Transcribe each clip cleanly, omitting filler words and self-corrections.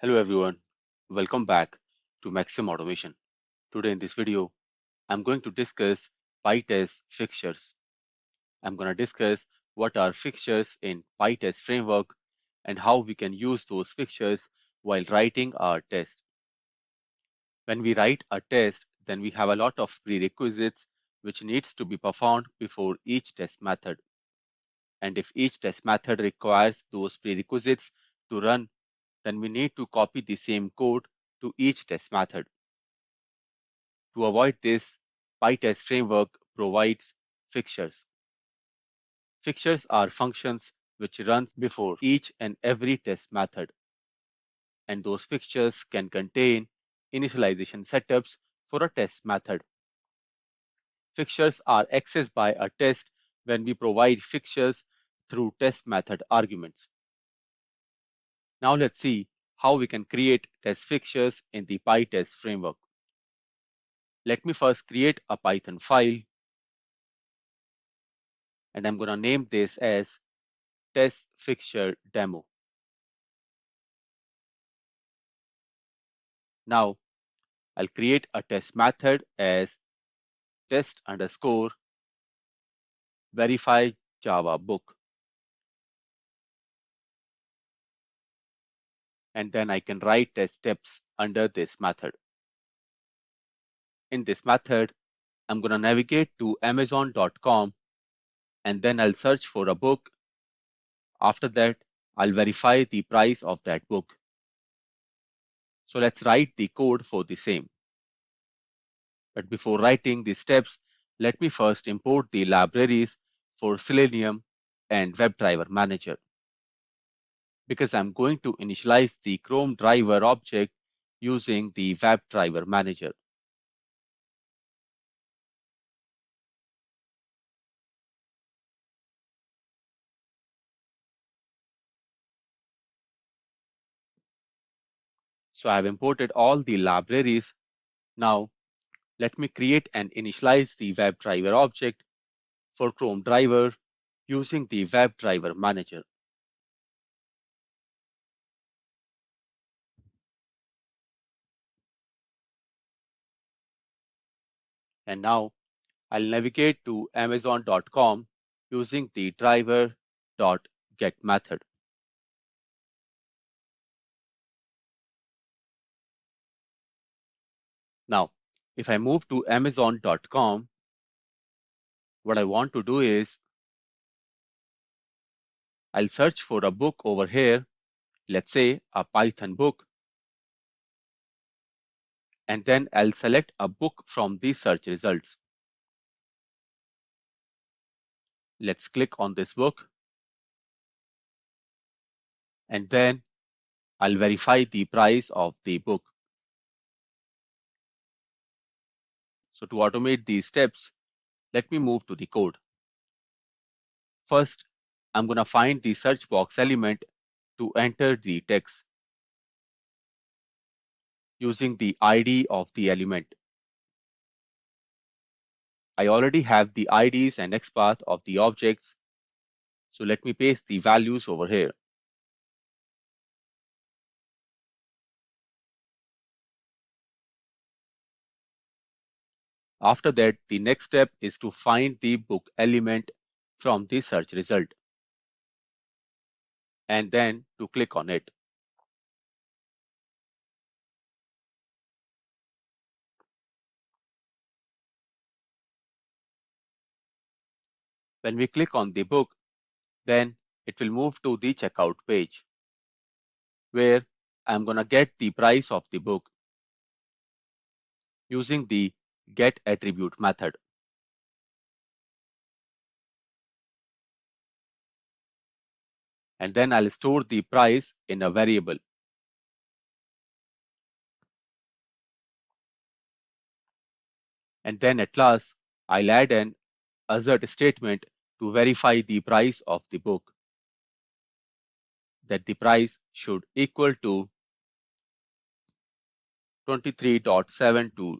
Hello everyone, welcome back to Maximum Automation. Today in this video, I'm going to discuss Pytest Fixtures. I'm going to discuss what are fixtures in Pytest framework and how we can use those fixtures while writing our test. When we write a test, then we have a lot of prerequisites which needs to be performed before each test method. And if each test method requires those prerequisites to run, then we need to copy the same code to each test method. To avoid this, Pytest framework provides fixtures. Fixtures are functions which run before each and every test method, and those fixtures can contain initialization setups for a test method. Fixtures are accessed by a test when we provide fixtures through test method arguments. Now let's see how we can create test fixtures in the Pytest framework. Let me first create a Python file, and I'm going to name this as test fixture demo. Now I'll create a test method as test underscore verify Java book. And then I can write test steps under this method. In this method, I'm going to navigate to amazon.com and then I'll search for a book. After that, I'll verify the price of that book. So let's write the code for the same. But before writing the steps, let me first import the libraries for Selenium and WebDriver Manager, because I'm going to initialize the Chrome driver object using the WebDriver Manager. So I've imported all the libraries. Now let me create and initialize the WebDriver object for Chrome driver using the WebDriver Manager. And now I'll navigate to amazon.com using the driver.get method. Now, if I move to amazon.com, what I want to do is I'll search for a book over here, let's say a Python book, and then I'll select a book from the search results. Let's click on this book, and then I'll verify the price of the book. So to automate these steps, let me move to the code. First, I'm going to find the search box element to enter the text using the ID of the element. I already have the IDs and XPath of the objects, so let me paste the values over here. After that, the next step is to find the book element from the search result and then to click on it. When we click on the book, then it will move to the checkout page where I'm going to get the price of the book using the get attribute method. And then I'll store the price in a variable. And then at last, I'll add an assert statement to verify the price of the book, that the price should equal to $23.72.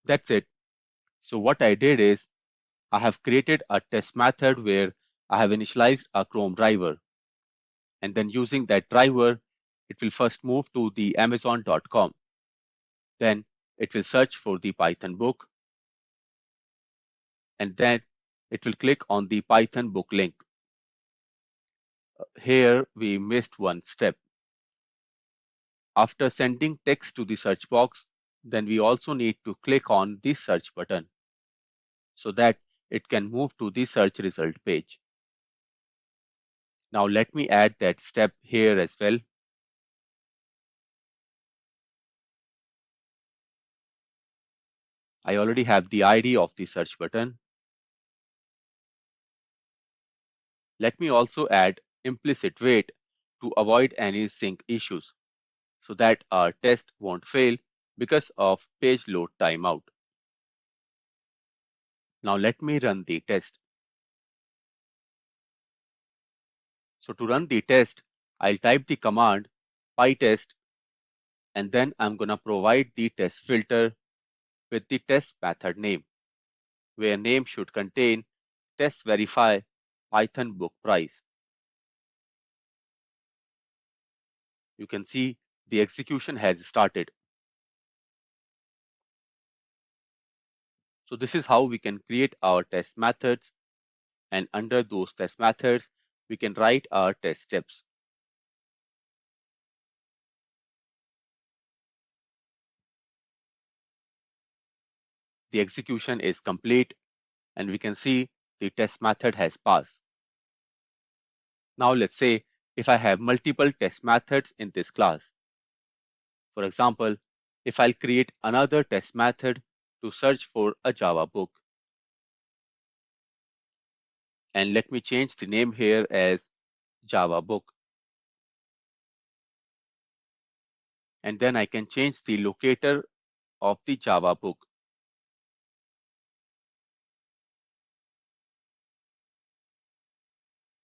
That's it. So what I did is I have created a test method where I have initialized a Chrome driver. And then using that driver, it will first move to the amazon.com. Then it will search for the Python book, and then it will click on the Python book link. Here we missed one step. After sending text to the search box, then we also need to click on the search button so that it can move to the search result page. Now let me add that step here as well. I already have the ID of the search button. Let me also add implicit wait to avoid any sync issues so that our test won't fail because of page load timeout. Now let me run the test. So to run the test, I'll type the command pytest, and then I'm going to provide the test filter with the test method name, where name should contain test verify Python book price. You can see the execution has started. So this is how we can create our test methods, and under those test methods, we can write our test steps. The execution is complete, and we can see the test method has passed. Now let's say if I have multiple test methods in this class. For example, if I'll create another test method to search for a Java book, and let me change the name here as Java book. And then I can change the locator of the Java book.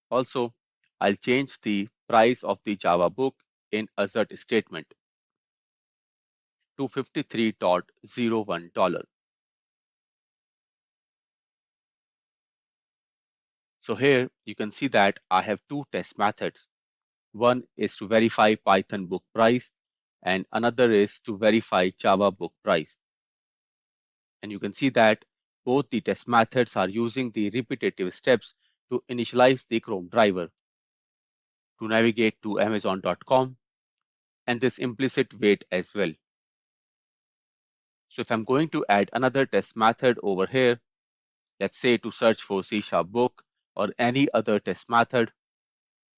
Also, I'll change the price of the Java book in assert statement to $53.01. So here you can see that I have two test methods. One is to verify Python book price, and another is to verify Java book price. And you can see that both the test methods are using the repetitive steps to initialize the Chrome driver, to navigate to amazon.com, and this implicit wait as well. So if I'm going to add another test method over here, let's say to search for C# book or any other test method,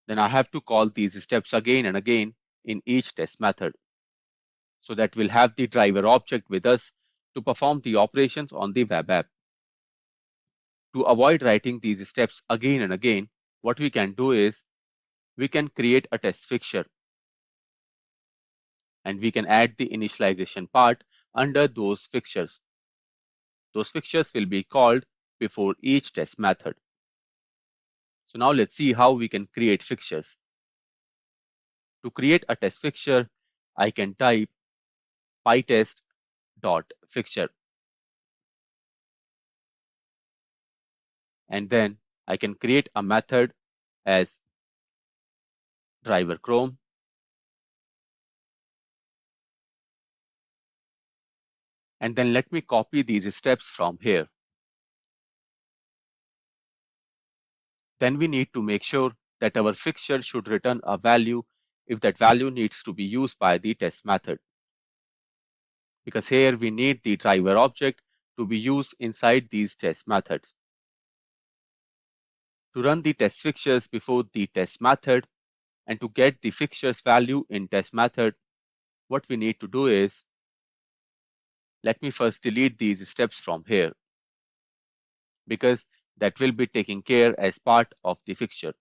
then I have to call these steps again and again in each test method, so that we'll have the driver object with us to perform the operations on the web app. To avoid writing these steps again and again, what we can do is we can create a test fixture, and we can add the initialization part under those fixtures. Those fixtures will be called before each test method. So now let's see how we can create fixtures. To create a test fixture, I can type pytest.fixture, and then I can create a method as driver Chrome, and then let me copy these steps from here. Then we need to make sure that our fixture should return a value if that value needs to be used by the test method, because here we need the driver object to be used inside these test methods. To run the test fixtures before the test method and to get the fixtures value in test method, what we need to do is, let me first delete these steps from here, because that will be taken care as part of the fixture.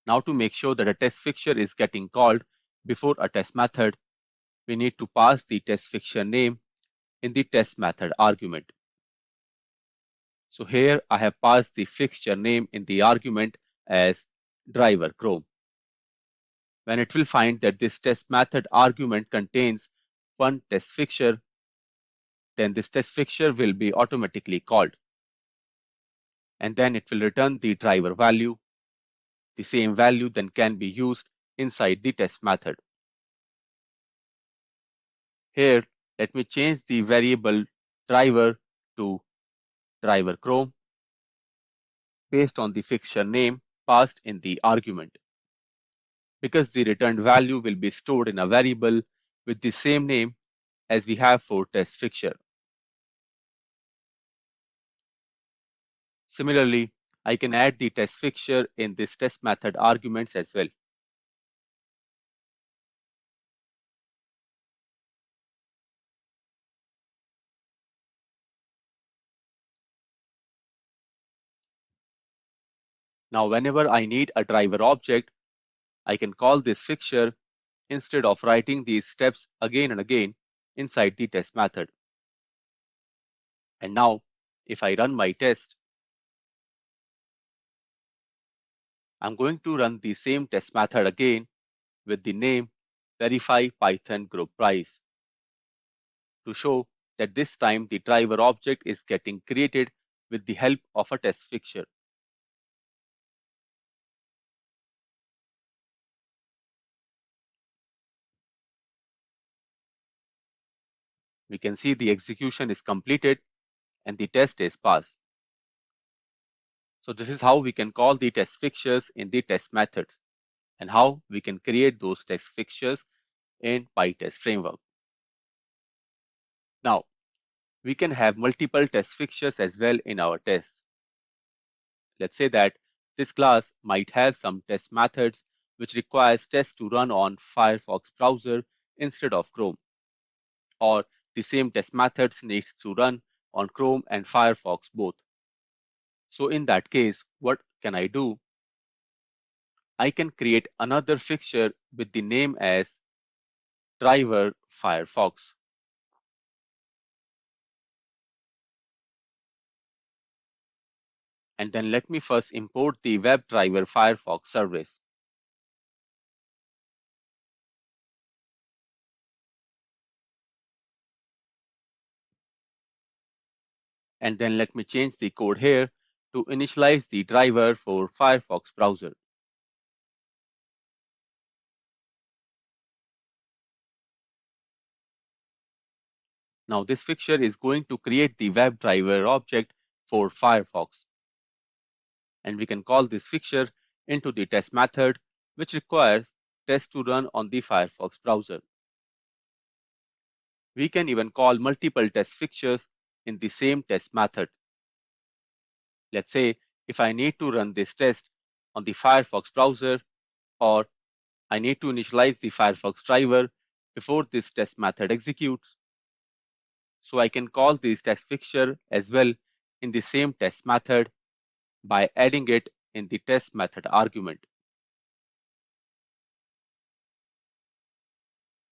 Now to make sure that a test fixture is getting called before a test method, we need to pass the test fixture name in the test method argument. So here I have passed the fixture name in the argument as driver Chrome. When it will find that this test method argument contains one test fixture, then this test fixture will be automatically called, and then it will return the driver value, the same value then can be used inside the test method. Here, let me change the variable driver to driver Chrome based on the fixture name passed in the argument, because the returned value will be stored in a variable with the same name as we have for test fixture. Similarly, I can add the test fixture in this test method arguments as well. Now, whenever I need a driver object, I can call this fixture instead of writing these steps again and again inside the test method. And now, if I run my test, I'm going to run the same test method again with the name verify Python group price to show that this time the driver object is getting created with the help of a test fixture. We can see the execution is completed and the test is passed. So this is how we can call the test fixtures in the test methods and how we can create those test fixtures in Pytest framework. Now, we can have multiple test fixtures as well in our tests. Let's say that this class might have some test methods which requires tests to run on Firefox browser instead of Chrome, or the same test methods needs to run on Chrome and Firefox both. So in that case, what can I do? I can create another fixture with the name as driver Firefox. And then let me first import the WebDriver Firefox service. And then let me change the code here to initialize the driver for Firefox browser. Now this fixture is going to create the WebDriver object for Firefox. And we can call this fixture into the test method, which requires tests to run on the Firefox browser. We can even call multiple test fixtures in the same test method. Let's say if I need to run this test on the Firefox browser, or I need to initialize the Firefox driver before this test method executes. So I can call this test fixture as well in the same test method by adding it in the test method argument.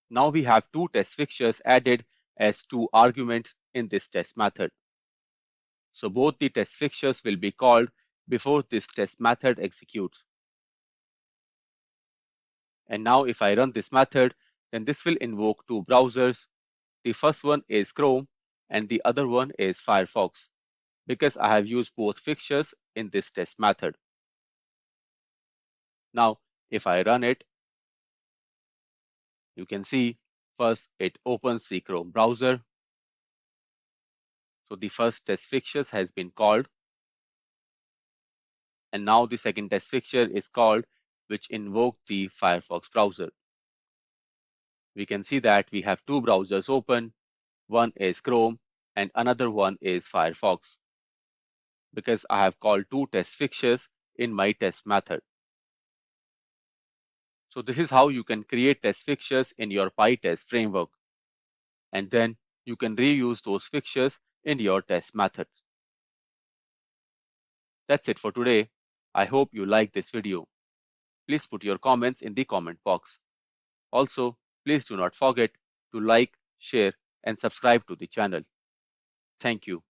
Now we have two test fixtures added as two arguments in this test method. So both the test fixtures will be called before this test method executes. And now if I run this method, then this will invoke two browsers. The first one is Chrome and the other one is Firefox, because I have used both fixtures in this test method. Now, if I run it, you can see first it opens the Chrome browser. So the first test fixture has been called. And now the second test fixture is called, which invoke the Firefox browser. We can see that we have two browsers open. One is Chrome and another one is Firefox, because I have called two test fixtures in my test method. So this is how you can create test fixtures in your Pytest framework. And then you can reuse those fixtures in your test methods. That's it for today. I hope you liked this video. Please put your comments in the comment box. Also, please do not forget to like, share, and subscribe to the channel. Thank you.